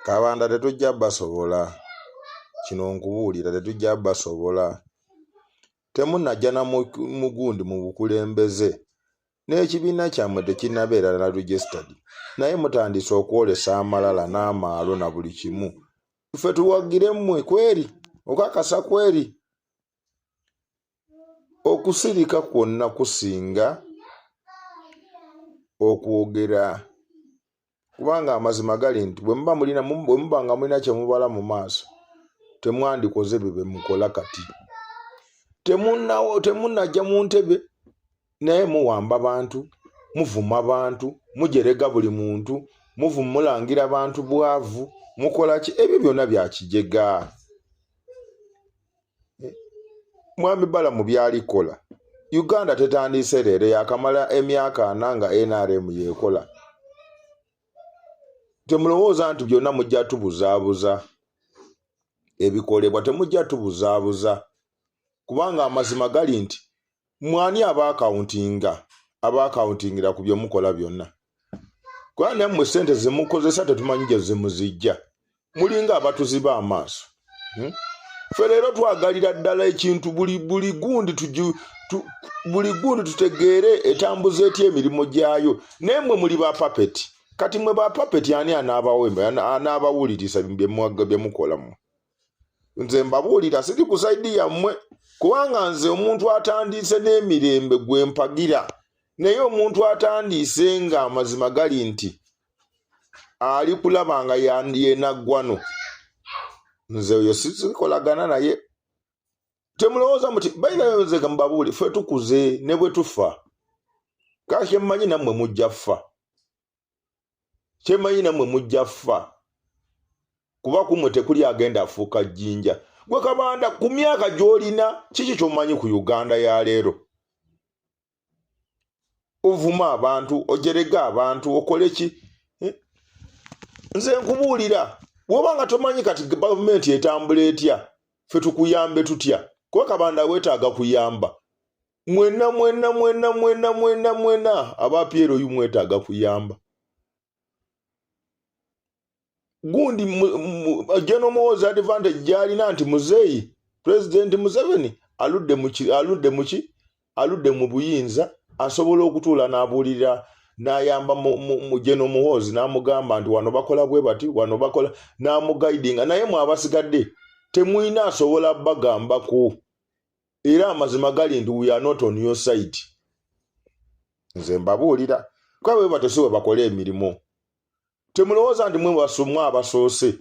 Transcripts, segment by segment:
Kabanda tetujja basobola kino nkubuulira tetujja basobola temunnajja na mugundi mu bukulembeze n'ekibiina kyammwe tekinnabeera na registered naye mutandise okwolesa amalala n'amaalo na buli kimu ffe tuwagire mmwe kweri okakasa kweri okusirika kwonna kusinga okwogera kubanga amazima gali nti bwe muba nga mulina kye mubala mu maaso temwandikoze bye mukola kati temunnajja mu ntebe naye muwamba bantu muvuma bantu mujerega buli muntu mulangira abantu bwavu mukola ki ebyo byonna byakijega mwami bala mu byalikola Uganda tetandise leero yakamala emyaka 4 nga NRM yekola temulowooza nti byonna mujja tubuzaabuza ebikolebwa temujja tubuzaabuza kubanga amazima gali nti mwani abaakawuntingira ku byomukola byonna kubanga nammwe ssente zemukozesa tetumanyi gye zimuzijja mulinga abatuziba amaaso ffe leero twagalira ddala ekintu buli gundi tutegeere etambuza etya emirimu gyayo naye mmwe muli ba papeti kati mwe ba papeti ani anaabawuliriza bye mukolamu nze mbabuulira siri ku saidi yammwe kubanga nze omuntu atandise n'emirembe gwe mpagira naye omuntu atandise nga amazima gali nti ali kulaba nga yenaggwano nze oyo sikolagana naye temulowooza muti bayinawezega mubabuuli ffe tukuze ne bwe tufa kake mmanyi nammwe mujja ffa kyemmanyi nammwe mujja ffa kuba kumwe tekuli agenda afuuka jjinja gwe Kabanda ku myaka gy'olina kiki ky'omanyi ku Uganda ya leero ovuma abantu ojerega abantu okole ki nze nkubuulira bw'oba nga tomanyi kati gavumenti etambula etya ffe tukuyambe tutya kuba Kabanda weetaaga kuyamba mwena aba Piero yu mwetaaga kuyamba gundi General Muhoozi advantage gyalina nti muzeeyi President Museveni aludde mu buyinza asobola okutuula n'abuulira n'ayamba mu General Muhoozi n'amugamba nti wano bakola bwe bati wano bakola n'amugaidinga naye mwabasigadde temuyina asobola bagambako era amazima gali nti we are not on your side nze mbabuulira kwa bwe batosiwe bakola emirimu temulowooza nti mwe basomwa abasoose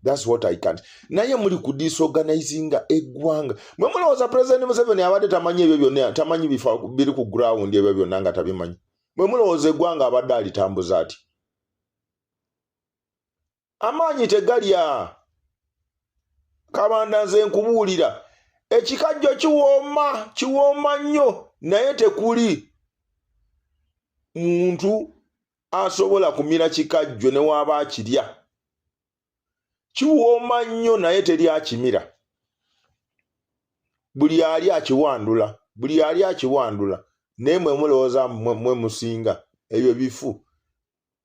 that's what I can't naye muli ku disorganizinga eggwanga mwe mulowooza President Museveni abadde tamanyi ebyo byonna tamanyi bifa biri ku ground ebyo byonna nga tabimanyi mwe mulowooza eggwanga abadde alitambuza ati amaanyi tegalya Kabanda nze nkubuulira ekikajjo kiwooma nnyo naye tekuli muntu asobola kumira kikajjo ne waaba akirya kiwooma nnyo naye teri akimira buli ali akiwandula naye mwe mulowooza mwe musinga ebyo bifu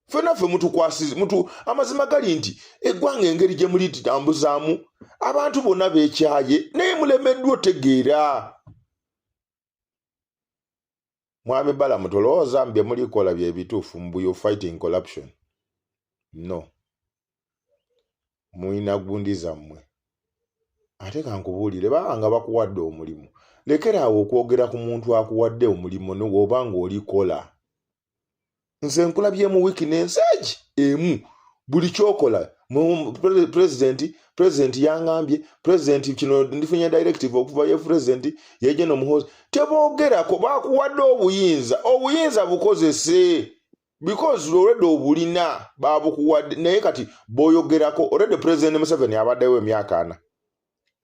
ffenna ffe mutukwasiza amazima gali nti eggwanga engeri gye muli tutambuzaamu abantu bonna beekyaye naye mulemeddwa otegeera mwami bala mutolowooza bye mulikola bye bituufu mbuyo fighting corruption no muyina gundi zammwe ate kankubuulire banga bakuwadde omulimu lekeraawo okwogera ku muntu akuwadde omulimu n'oba ng'olikola nze nkulabye mu weakness egi emu buli kyokola president yangambye president kino ndifunye directive okuva ye president yeje no Muhoozi teboogerako bakuwadde obuyinza bukozese because already obulina babukuwadde naye kati boyogerako already President Museveni abaddewo emyaka 4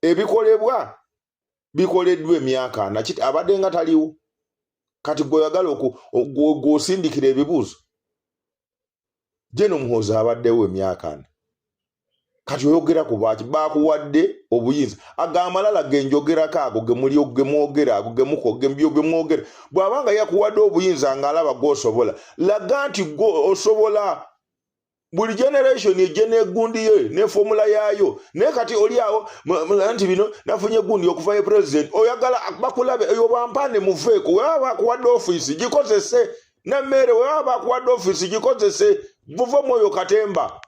ebikolebwa bikoleddwa emyaka 4 kiti abadde nga taliwo kati gwoyagala gwosindikira ebibuuzo General Muhoozi abaddewo emyaka 4 kati oyogera ku bakuwadde obuyinza agamalala genjogerako ago gemwogera ago gemwogera bw'abanga yakuwadde obuyinza ng'alaba gw'osobola laga nti osobola buli generation ejene gundi ye ne formula yayo ne kati oli awo anti bino nafunye gundi okuva ye president oyagala bakulabe eyo bampane muveko weaba kuwadde office gikozese na mere weaba kuwadde office gikozese buvo moyo katemba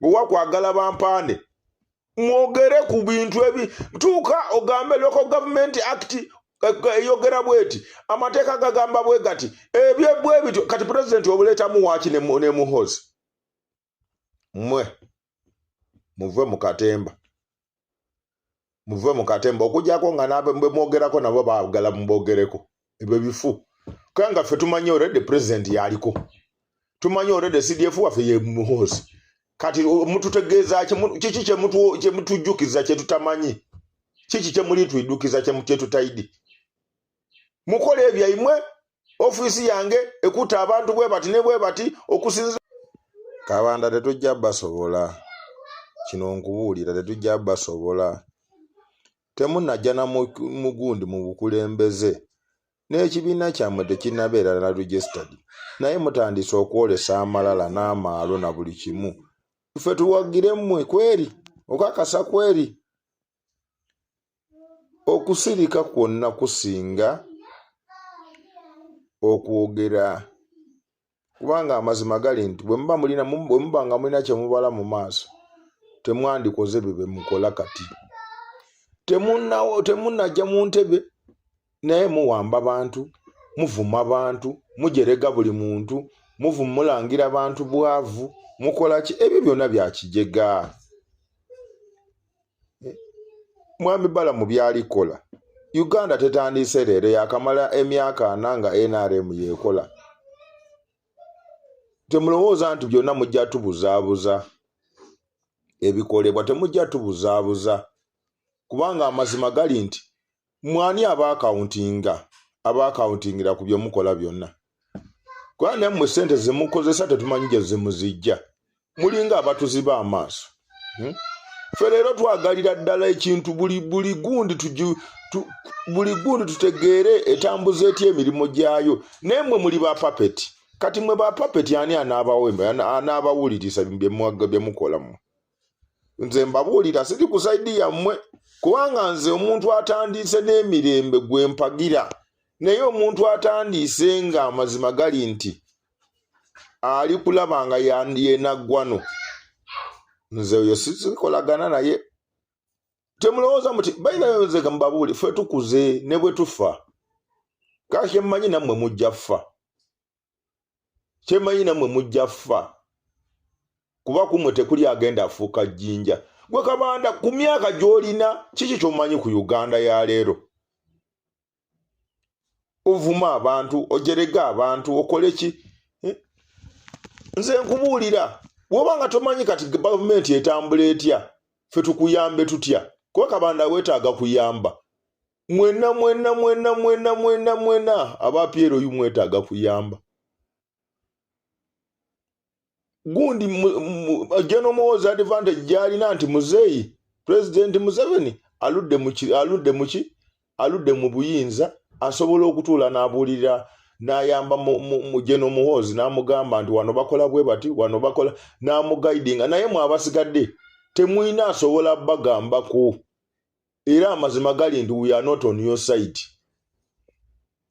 owakwagala bampane mwogere ku bintu ebi tuuka ogambe local government act eyogera bweti amateeka gagamba bwe gati ebyo bwe bityo kati president obuleta muwaki ne muhozi mwe muve mu katemba okujjako nga nabe mwogerako nabo baagala mbogereko ebyo bifu kanga ffe tumanye already president yaliko tumanye already CDF waffe ye muhozi kati mututegeeza kiki kyemutujjukiza kyetutamanyi kiki kyemuli tuidukiza kyetutayidi mukola ebyaimwe ofisi yange ekuta abantu bwe bati ne bwe bati okusinza Kabanda tetujja basobola kino nkubuulira tetujja basobola temunajja na mugundi mu bukulembeze n'ekibiina kyammwe tekinabeera na registered naye mutandise okwolesa amalala n'amaalo na buli kimu ffe tuwagire mmwe kweri okakasa kweri okusirika kwonna kusinga okwogera kubanga amazima gali nti bwe muba nga mulina kyemubala mu maaso temwandikoze bye mukola kati temunajja mu ntebe naye muwamba bantu muvuma bantu mujerega buli muntu muvumulangira bantu bwavu mukola ki ebyo byonna byakijega mwami bala mu byalikola Uganda tetandise leero yakamala emyaka 4 nga NRM yekola temulowooza nti byonna mujja tubuzaabuza ebikolebwa temujja tubuzaabuza kubanga amazima gali nti mwani abaakawuntingira ku bye mukola byonna kubanga nammwe ssente zemukozesa tetumanyi gye zimuzijja mulinga abatuziba amaaso ffe leero twagalira ddala ekintu buli gundi tutegeere etambuza etya emirimu gyayo naye mmwe muli ba papeti kati mwe ba papeti ani anaabawuliriza bye mukola mmwe nze mbabuulira siri ku saidi yammwe kubanga nze omuntu atandise n'emirembe gwe mpagira naye omuntu atandise nga amazima gali nti ali kulaba nga yenaggwano nze oyo sikolagana naye temulowooza muti bayinayo nze gambabuuli ffe tukuze ne bwe tufa kake mmanyi nammwe mujja ffa kyemmanyi nammwe mujja ffa kuba kumwe tekuli agenda afuuka jjinja gwe Kabanda ku myaka gy'olina kiki ky'omanyi ku Uganda ya leero ovuma abantu ojerega abantu okole ki nze nkubuulira bw'oba nga tomanyi kati gavumenti etambula etya ffe tukuyambe tutya kuba Kabanda weetaaga kuyamba mwena aba Piero yu mwetaaga kuyamba gundi General Muhoozi advantage gyalina nti muzeeyi President Museveni aludde mu buyinza asobola okutuula n'abuulira n'ayamba mu General Muhoozi n'amugamba nti wano bakola bwe bati wano bakola n'amugaidinga naye mwabasigadde temwina asobola bagambako era amazima gali nti we are not on your side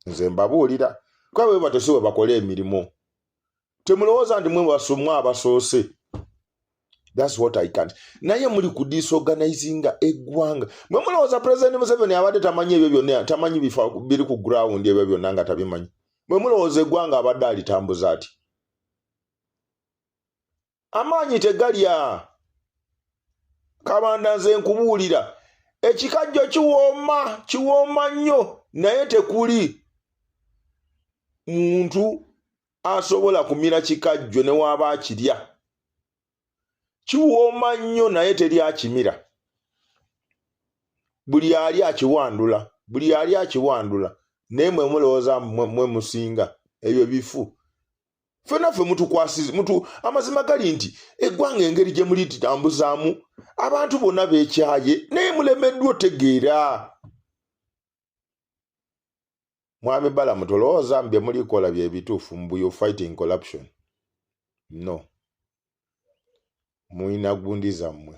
nze mbabuulira kwa bwe bato siwe bakola emirimu temulowooza nti mwe basumwa abasoose that's what I can't naye muli ku disorganizinga eggwanga mwe mulowooza President Museveni abadde tamanyi ebyo byonna tamanyi bifa biri ku ground ebyo byonna nga tabimanyi mwe mulowooza eggwanga abadde alitambuza ati amaanyi tegalya Kabanda nze nkubuulira ekikajjo kiwooma nnyo naye tekuli muntu asobola kumira kikajjo ne waaba akirya kiwooma nnyo naye teri akimira buli ali akiwandula naye mwe mulowooza mwe musinga ebyo bifu ffenna ffe mutukwasiza amazima gali nti eggwanga engeri gye muli tutambuzaamu abantu bonna beekyaye naye mulemeddwa otegeera mwami bala mutolowooza mbye mulikola bye bituufu mbu you fighting corruption no muina gundi zammwe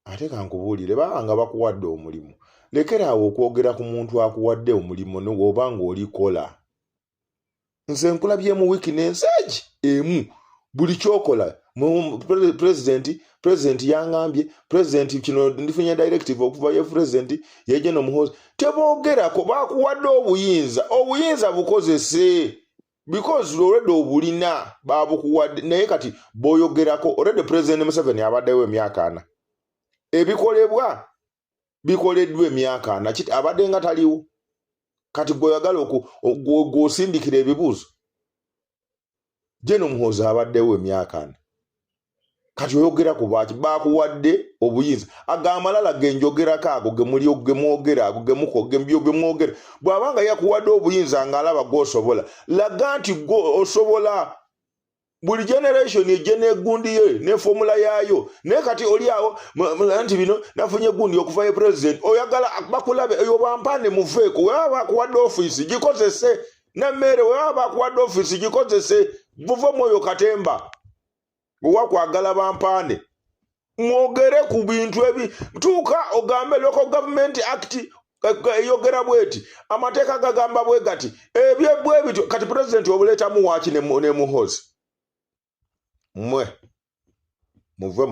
ate kankubuulire banga bakuwadde omulimu lekeraawo okwogera ku muntu akuwadde omulimu n'oba ng'olikola nze nkulabye mu weakness emu buli kyokola president yangambye president kino ndifunye directive okuva ye president yeje no Muhoozi teboogerako bakuwadde obuyinza bukozese because already obulina babukuwadde naye kati boyogerako already president Museveni abaddewo emyaka 4 ebikolebwa bikoleddwa emyaka 4 kiti abadde nga taliwo kati goyagala ogosindikira ebibuuzo Jeno Muhoozi abaddewo emyaka 4 kati oyogera ku baki bakuwadde obuyinza agamalala genjogerako ago gemuli ogemwogera ago gemwogera bwabanga yakuwadde obuyinza ng'alaba gwosobola laga nti go osobola buli generation ejene gundi ye ne formula yayo ne kati oli awo nti bino nafunye gundi okuva ye president oyagala bakulabe oyo bampande muveko waba kuwadde office gikozese na mere waba kuwadde office gikozese buvo moyo katemba wakwagala bampande mwogere ku bintu ebi tuuka ogambe local government act yogera bweti amateeka gagamba bwe gati ebye bwebityo kati president obuleta muwachi ne Muhoozi muve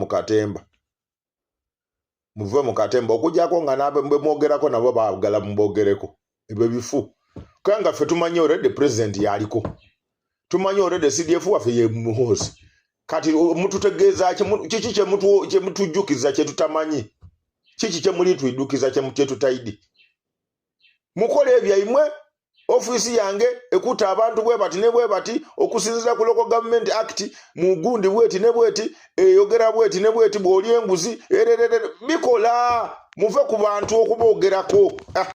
mu katemba okujjako nga nabe mwogerako nabo baagala mbogereko ebyo bifu kanga ffe tumanyi already president yaliko tumanyi already CDF waffe ye Muhoozi kati mututegeeza kiki kye mutujjukiza kye tutamanyi kiki kye muli tuidukiza kye tutayidi mukole ebyaimwe ofisi yange ekuta abantu bwe bati okusinziza ku local government act mugundi bweti ne bweti eyogera bweti ne bweti bwoli enguzi bikola muve ku bantu okuboogerako